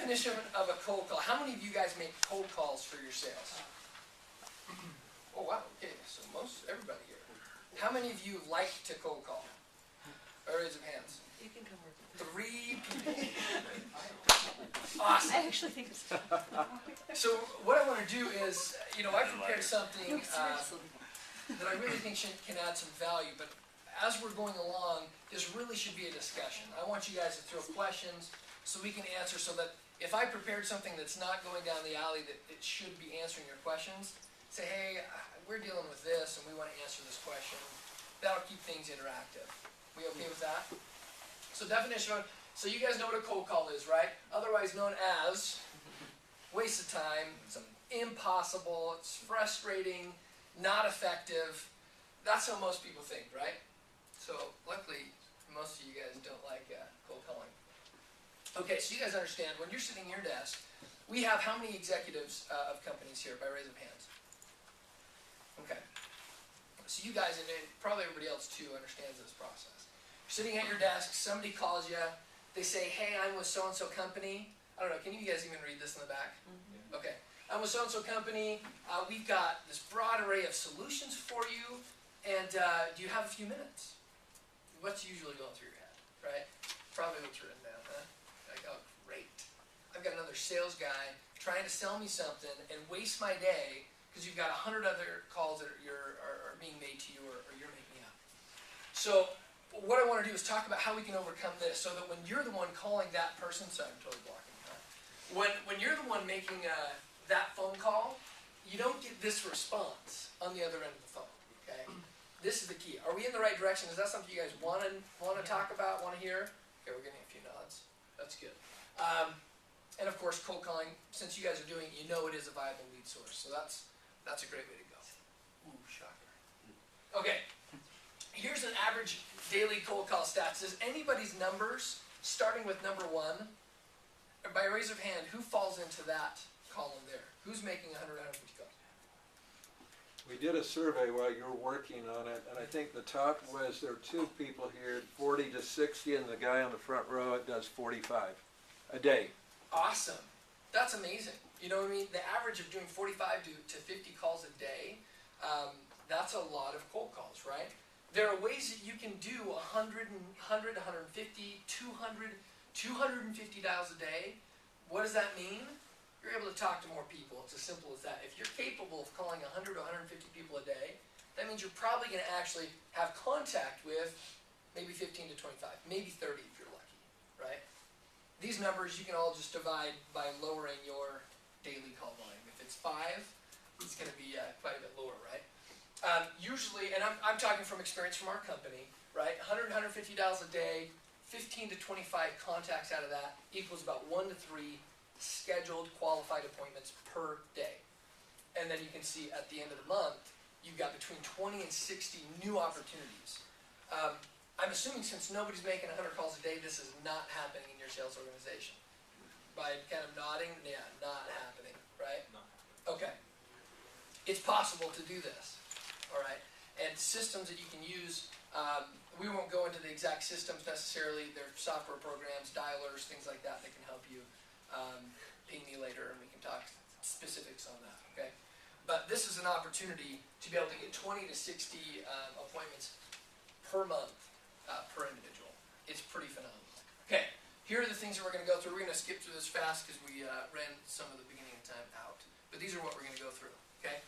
definition of a cold call. How many of you guys make cold calls for your sales? Oh wow, okay, so everybody here. How many of you like to cold call? By raise of hands. You can come with me. 3 people. Awesome. I actually think it's So what I want to do is, I prepared something that I really think can add some value, but as we're going along, this really should be a discussion. I want you guys to throw questions so we can answer, so that if I prepared something that's not going down the alley, that it should be answering your questions. Say, hey, we're dealing with this and we want to answer this question. That'll keep things interactive. We okay with that? So definition, so you guys know what a cold call is, right? Otherwise known as waste of time, it's impossible, it's frustrating, not effective. That's how most people think, right? So luckily, most of you guys don't like cold calling. Okay, so you guys understand, when you're sitting at your desk, we have how many executives of companies here by raise of hands? Okay. So you guys, and probably everybody else too, understands this process. You're sitting at your desk, somebody calls you, they say, hey, I'm with so-and-so company. I don't know, can you guys even read this in the back? Mm-hmm. Okay. I'm with so-and-so company, we've got this broad array of solutions for you, and do you have a few minutes? What's usually going through your head, right? Probably what's written down, huh? Like, oh, great. I've got another sales guy trying to sell me something and waste my day because you've got 100 other calls that are being made to you or you're making up. So what I want to do is talk about how we can overcome this so that when you're the one calling that person, sorry, I'm totally blocking that. When you're the one making that phone call, you don't get this response on the other end of the phone, okay? This is the key. Are we in the right direction? Is that something you guys want to talk about, want to hear? Okay, we're getting a few nods. That's good. And of course, cold calling, since you guys are doing it, you know it is a viable lead source. So that's a great way to go. Ooh, shocker. Okay, here's an average daily cold call stats. Is anybody's numbers, starting with number 1, or by raise of hand, who falls into that column there? Who's making 100, 150 calls? We did a survey while you were working on it, and I think the top was there are 2 people here, 40 to 60, and the guy on the front row, it does 45 a day. Awesome. That's amazing. You know what I mean? The average of doing 45 to 50 calls a day, that's a lot of cold calls, right? There are ways that you can do 100, 150, 200, 250 dials a day. What does that mean? You're able to talk to more people. It's as simple as that. If you're capable of calling 100 to 150 people a day, that means you're probably going to actually have contact with maybe 15 to 25, maybe 30 if you're lucky, right? These numbers you can all just divide by lowering your daily call volume. If it's 5, it's going to be quite a bit lower, right? Usually, and I'm talking from experience from our company, right? 100, 150 dials a day, 15 to 25 contacts out of that equals about 1 to 3 scheduled qualified appointments per day. And then you can see at the end of the month, you've got between 20 and 60 new opportunities. I'm assuming since nobody's making 100 calls a day, this is not happening in your sales organization. By kind of nodding, yeah, not happening, right? Okay. It's possible to do this, all right? And systems that you can use, we won't go into the exact systems necessarily. They're software programs, dialers, things like that can help you. Ping me later and we can talk specifics on that, okay? But this is an opportunity to be able to get 20 to 60 appointments per month per individual. It's pretty phenomenal. Okay, here are the things that we're going to go through. We're going to skip through this fast because we ran some of the beginning of time out. But these are what we're going to go through, okay?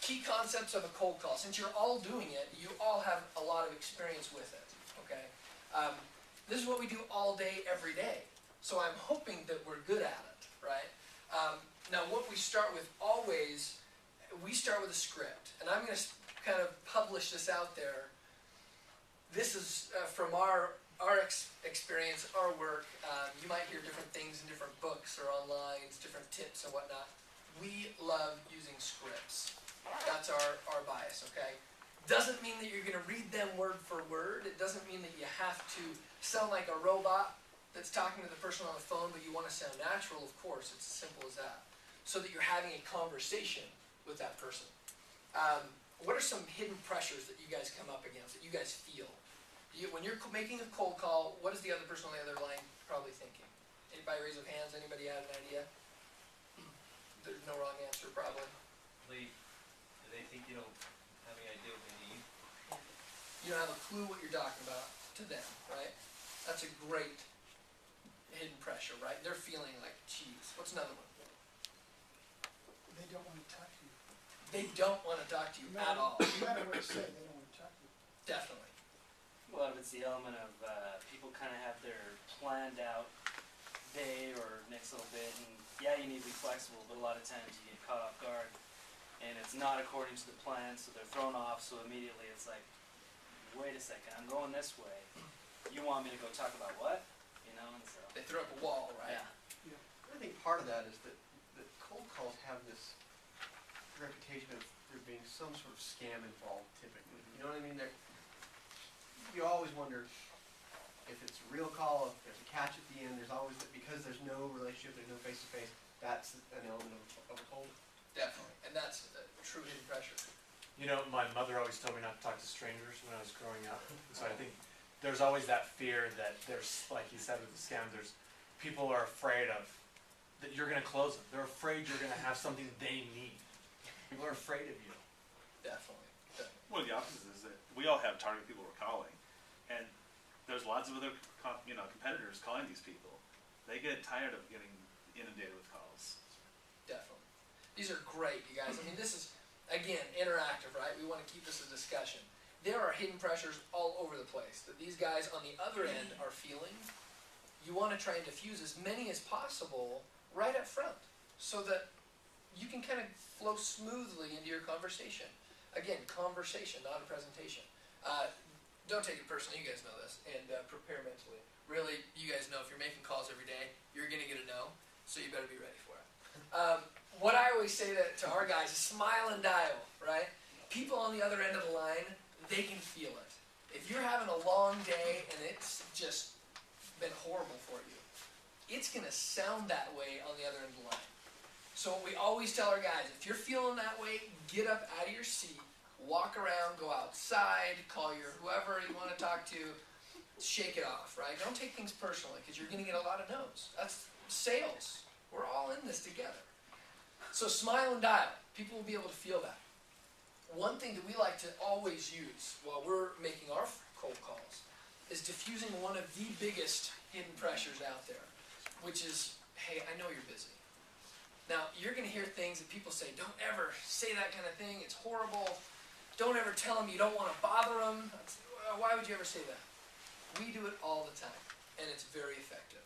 Key concepts of a cold call. Since you're all doing it, you all have a lot of experience with it, okay? This is what we do all day, every day. So I'm hoping that we're good at it, right? Now what we start with always, we start with a script. And I'm going to kind of publish this out there. This is from our experience, our work. You might hear different things in different books or online, different tips and whatnot. We love using scripts. That's our bias, okay? Doesn't mean that you're going to read them word for word. It doesn't mean that you have to sound like a robot that's talking to the person on the phone, but you want to sound natural, of course. It's as simple as that. So that you're having a conversation with that person. What are some hidden pressures that you guys come up against, that you guys feel? When you're making a cold call, what is the other person on the other line probably thinking? by raise of hands, anybody have an idea? There's no wrong answer, probably. Do they think you don't have any idea what they need? You don't have a clue what you're talking about to them, right? That's a great hidden pressure, right? They're feeling like, geez, what's another one? They don't wanna talk to you. They don't wanna talk to you No at all. matter- No matter what you say, they don't wanna talk to you. Definitely. A lot of it's the element of people kind of have their planned out day or next little bit, and yeah, you need to be flexible, but a lot of times you get caught off guard, and it's not according to the plan, so they're thrown off. So immediately it's like, wait a second, I'm going this way. You want me to go talk about what? You know, and so They throw up a wall, right? yeah. I think part of that is that cold calls have this reputation of there being some sort of scam involved typically. You know what I mean? You always wonder if it's a real call, if there's a catch at the end. There's always, because there's no relationship, there's no face-to-face, that's an element of a cold. Definitely. And that's true hidden pressure. You know, my mother always told me not to talk to strangers when I was growing up. So I think there's always that fear that there's, like you said with the scams, there's people are afraid of, that you're gonna close them. They're afraid you're gonna have something they need. People are afraid of you. Definitely. Definitely. One of the opposites is that we all have target people we're calling, and there's lots of other competitors calling these people. They get tired of getting inundated with calls. Definitely. These are great, you guys. I mean, this is, again, interactive, right? We want to keep this a discussion. There are hidden pressures all over the place that these guys on the other end are feeling. You want to try and diffuse as many as possible right up front so that you can kind of flow smoothly into your conversation. Again, conversation, not a presentation. Don't take it personally, you guys know this, and prepare mentally. Really, you guys know if you're making calls every day, you're going to get a no, so you better be ready for it. What I always say to our guys is smile and dial, right? People on the other end of the line, they can feel it. If you're having a long day and it's just been horrible for you, it's going to sound that way on the other end of the line. So what we always tell our guys, if you're feeling that way, get up out of your seat, walk around, go outside, call your whoever you want to talk to, shake it off, right? Don't take things personally because you're going to get a lot of no's. That's sales. We're all in this together. So smile and dial. People will be able to feel that. One thing that we like to always use while we're making our cold calls is diffusing one of the biggest hidden pressures out there, which is, hey, I know you're busy. Now, you're going to hear things that people say, don't ever say that kind of thing, it's horrible. Don't ever tell them you don't want to bother them. Why would you ever say that? We do it all the time, and it's very effective.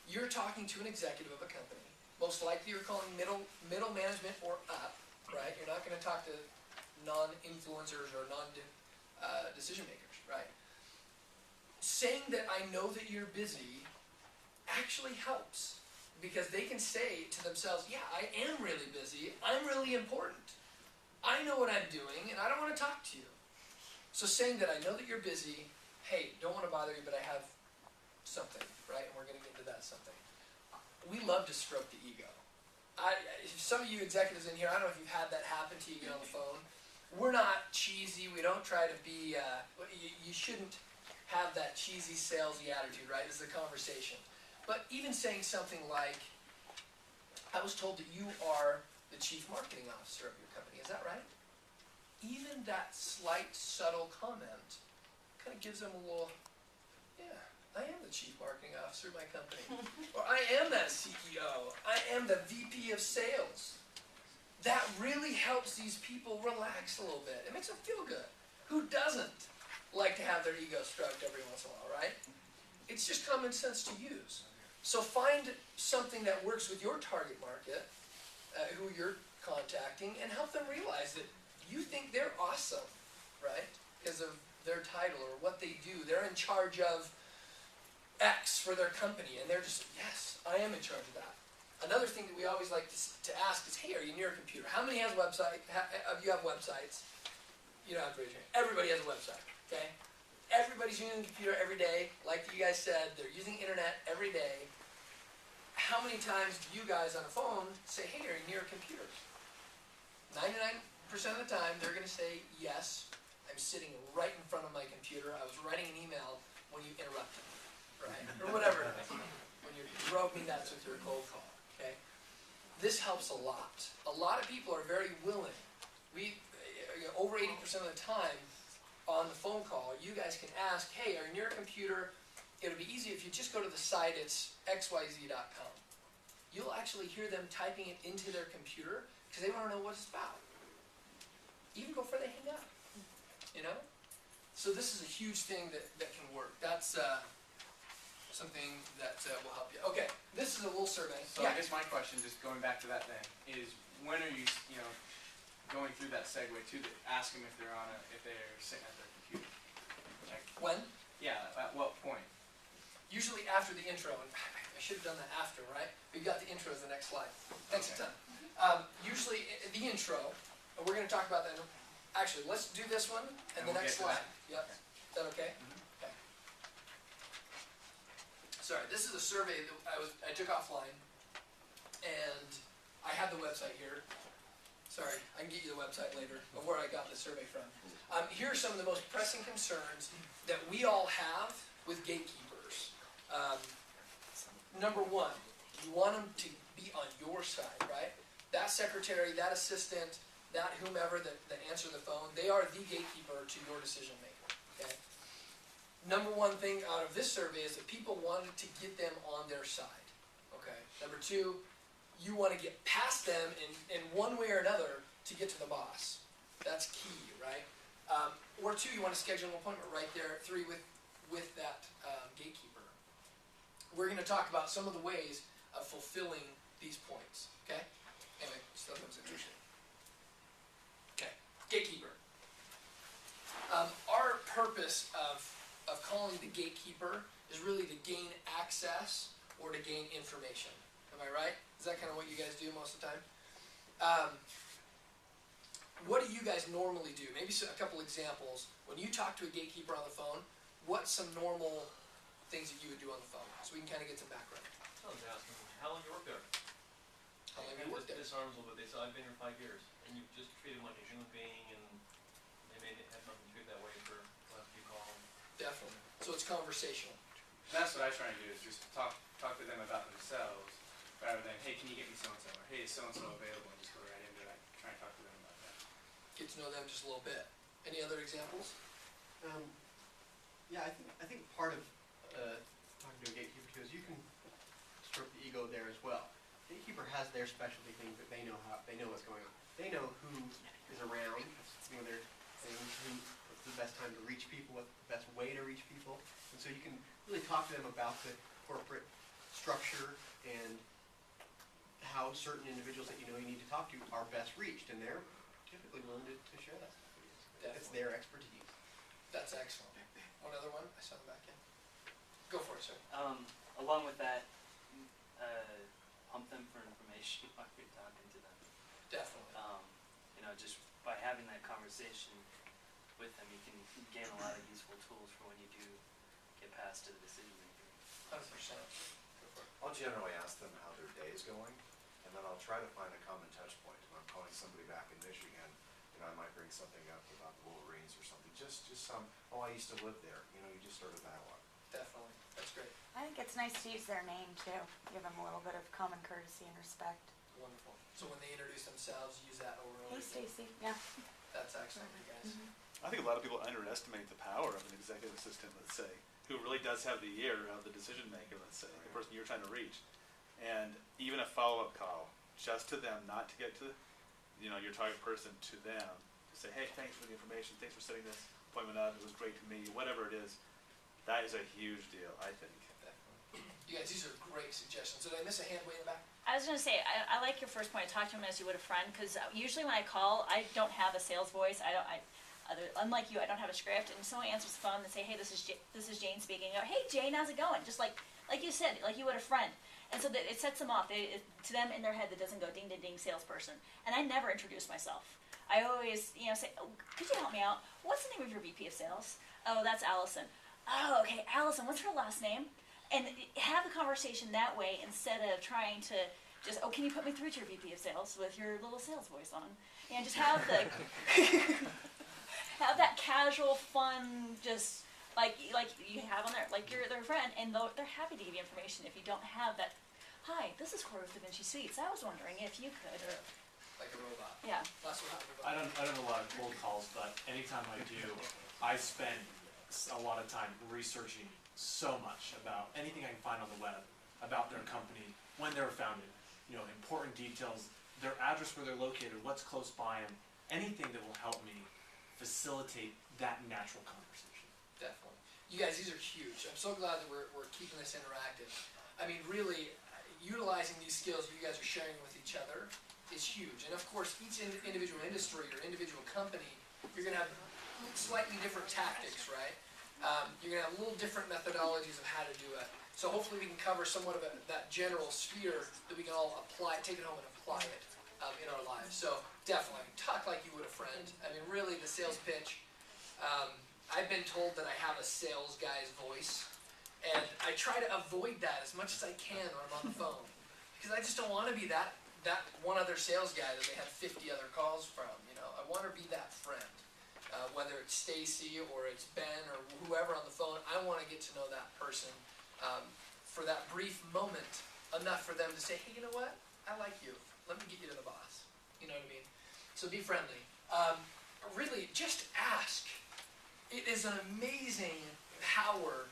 You're talking to an executive of a company. Most likely you're calling middle management or up, right? You're not going to talk to non-influencers or non-decision makers, right? Saying that I know that you're busy actually helps because they can say to themselves, yeah, I am really busy. I'm really important. I know what I'm doing, and I don't want to talk to you. So saying that I know that you're busy, hey, don't want to bother you, but I have something, right? And we're going to get into that something. We love to stroke the ego. Some of you executives in here, I don't know if you've had that happen to you, get on the phone. We're not cheesy. We don't try to be, you shouldn't have that cheesy, salesy attitude, right? This is a conversation. But even saying something like, I was told that you are the chief marketing officer of your company, is that right? Even that slight, subtle comment kind of gives them a little, yeah, I am the chief marketing officer of my company. Or I am that CEO. I am the VP of sales. That really helps these people relax a little bit. It makes them feel good. Who doesn't like to have their ego stroked every once in a while, right? It's just common sense to use. So find something that works with your target market, who you're contacting, and help them realize that you think they're awesome, right? Because of their title or what they do. They're in charge of X for their company, and they're just, yes, I am in charge of that. Another thing that we always like to ask is, hey, are you near a computer? How many has a website? You have websites? You don't have to raise your hand. Everybody has a website, okay? Everybody's using a computer every day. Like you guys said, they're using internet every day. How many times do you guys on the phone say, hey, are you near a computer? 99% of the time, they're going to say, yes, I'm sitting right in front of my computer. I was writing an email when you interrupted me, right? Or whatever it is. When you're don't mean that's with your cold call, okay? This helps a lot. A lot of people are very willing. Over 80% of the time on the phone call, you guys can ask, hey, on your computer, it'll be easy if you just go to the site, it's xyz.com. You'll actually hear them typing it into their computer because they want to know what it's about. Even before they hang up, you know? So this is a huge thing that can work. That's something that will help you. Okay, this is a little survey. So I guess my question, just going back to that thing, is when are you, going through that segue to ask them if they're sitting at their computer? Like, When? yeah, at what point? Usually after the intro, and I should have done that after, right? We've got the intro as the next slide. Thanks a Okay. ton. Usually the intro, and we're going to talk about that. Actually, let's do this one and the we'll next get to slide. Yep. Is that okay? Okay. Sorry, this is a survey that I took offline, and I have the website here. Sorry, I can get you the website later of where I got the survey from. Here are some of the most pressing concerns that we all have with gatekeepers. Number one, you want them to be on your side, right? That secretary, that assistant, that whomever that answer the phone, they are the gatekeeper to your decision maker, okay? Number one thing out of this survey is that people wanted to get them on their side, okay? Number two, you want to get past them in one way or another to get to the boss. That's key, right? Or two, you want to schedule an appointment right there. Three, with that gatekeeper. We're going to talk about some of the ways of fulfilling these points, okay? Anyway, stuff that was interesting. Okay, gatekeeper. Our purpose of calling the gatekeeper is really to gain access or to gain information. Am I right? Is that kind of what you guys do most of the time? What do you guys normally do? Maybe a couple examples. When you talk to a gatekeeper on the phone, what's some normal things that you would do on the phone? So we can kind of get some background. I was asking, how long you work there? How long have you worked there? Disarms a little bit, they said, I've been here 5 years, and you've just treated them like a human being, and they may have nothing to treat that way for the last few calls. Definitely. So it's conversational. That's what I try and do, is just talk to them about themselves, rather than, hey, can you get me so-and-so, or hey, is so-and-so available, and just go right into it. I try and talk to them about that. Get to know them just a little bit. Any other examples? Yeah, I think part of talking to a gatekeeper too is you can stroke the ego there as well. Gatekeeper has their specialty things that they know what's going on. They know who is around. They're saying what's the best time to reach people, what's the best way to reach people, and so you can really talk to them about the corporate structure and how certain individuals that you need to talk to are best reached, and they're typically willing to share that stuff with you. It's their expertise. That's excellent. One other one? I saw him back in. Go for it, sir. Along with that, pump them for information while you're talking to them. Definitely. Just by having that conversation with them, you can gain a lot of useful tools for when you do get past to the decision maker. 100%. Go for it. I'll generally ask them how their day is going, and then I'll try to find a common touch point. If I'm calling somebody back in Michigan, I might bring something up about the Wolverines or something. Just some, I used to live there. You just start a dialogue. Definitely. That's great. I think it's nice to use their name too. Give them a little bit of common courtesy and respect. Wonderful. So when they introduce themselves, use that over and over Hey, again. Stacy. Yeah. That's excellent, you guys. I think a lot of people underestimate the power of an executive assistant, let's say, who really does have the ear of the decision maker, let's say, the person you're trying to reach. And even a follow-up call, just to them, not to get to, your target person, to them, to say, hey, thanks for the information, thanks for setting this appointment up, it was great to meet you, whatever it is. That is a huge deal, I think. Definitely. You guys, these are great suggestions. Did I miss a hand way in the back? I was going to say, I like your first point. Talk to him as you would a friend, because usually when I call, I don't have a sales voice. Unlike you, I don't have a script. And someone answers the phone and say, "Hey, this is Jane speaking." I go, "Hey, Jane, how's it going?" Just like you said, like you would a friend. And so that it sets them off. To them in their head, that doesn't go ding, ding, ding, salesperson. And I never introduce myself. I always, say, "Oh, could you help me out? What's the name of your VP of sales?" "Oh, that's Allison." "Oh, okay, Allison. What's her last name?" And have the conversation that way instead of trying to just, "Oh, can you put me through to your VP of sales with your little sales voice on?" And just have the have that casual, fun, just like you have on there, like you're their friend, and they're happy to give you information if you don't have that hi, this is Corey with Da Vinci Suites. I was wondering if you could, Like a robot. yeah. That's what I'm I don't know a lot of cold calls, but anytime I do, I spend a lot of time researching so much about anything I can find on the web, about their company, when they were founded, you know, important details, their address where they're located, what's close by them, anything that will help me facilitate that natural conversation. Definitely. You guys, these are huge. I'm so glad that we're keeping this interactive. I mean, really, utilizing these skills you guys are sharing with each other is huge. And of course, each individual industry or individual company, you're going to have slightly different tactics, right? You're going to have little different methodologies of how to do it. So hopefully we can cover somewhat of that general sphere that we can all apply, take it home and apply it in our lives. So definitely, talk like you would a friend. I mean, really, the sales pitch. I've been told that I have a sales guy's voice, and I try to avoid that as much as I can when I'm on the phone, because I just don't want to be that one other sales guy that they had 50 other calls from. You know, I want to be that friend. Whether it's Stacy or it's Ben or whoever on the phone, I want to get to know that person for that brief moment, enough for them to say, hey, you know what? I like you. Let me get you to the boss. You know what I mean? So be friendly. Really, just ask. It is an amazing power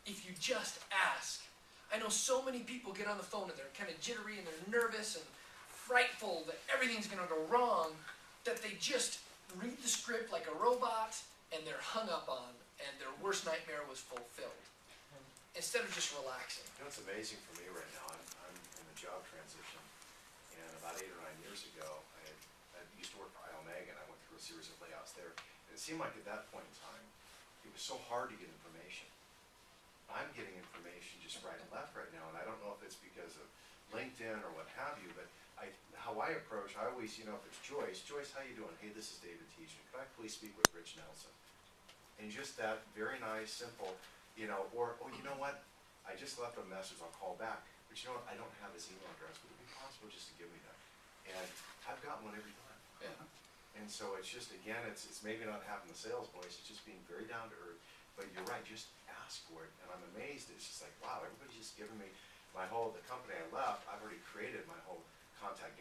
if you just ask. I know so many people get on the phone and they're kind of jittery and they're nervous and frightful that everything's going to go wrong, that they just read the script like a robot and they're hung up on, and their worst nightmare was fulfilled. Instead of just relaxing. You know what's amazing for me right now, I'm in a job transition, and about 8 or 9 years ago, I used to work for IOMEG, and I went through a series of layoffs there. And it seemed like at that point in time, it was so hard to get information. I'm getting information just right and left right now, and I don't know if it's because of LinkedIn or what have you, but how I approach, I always, you know, if it's Joyce, how you doing? Hey, this is David Teacher. Could I please speak with Rich Nelson? And just that very nice, simple, you know, or, oh, you know what? I just left a message, I'll call back. But you know what? I don't have his email address. Would it be possible just to give me that? And I've got one every time. Yeah. And so it's just, again, it's maybe not having the sales voice, it's just being very down to earth. But you're right, just ask for it. And I'm amazed. It's just like, wow, everybody's just giving me the company I left, I've already created my whole contact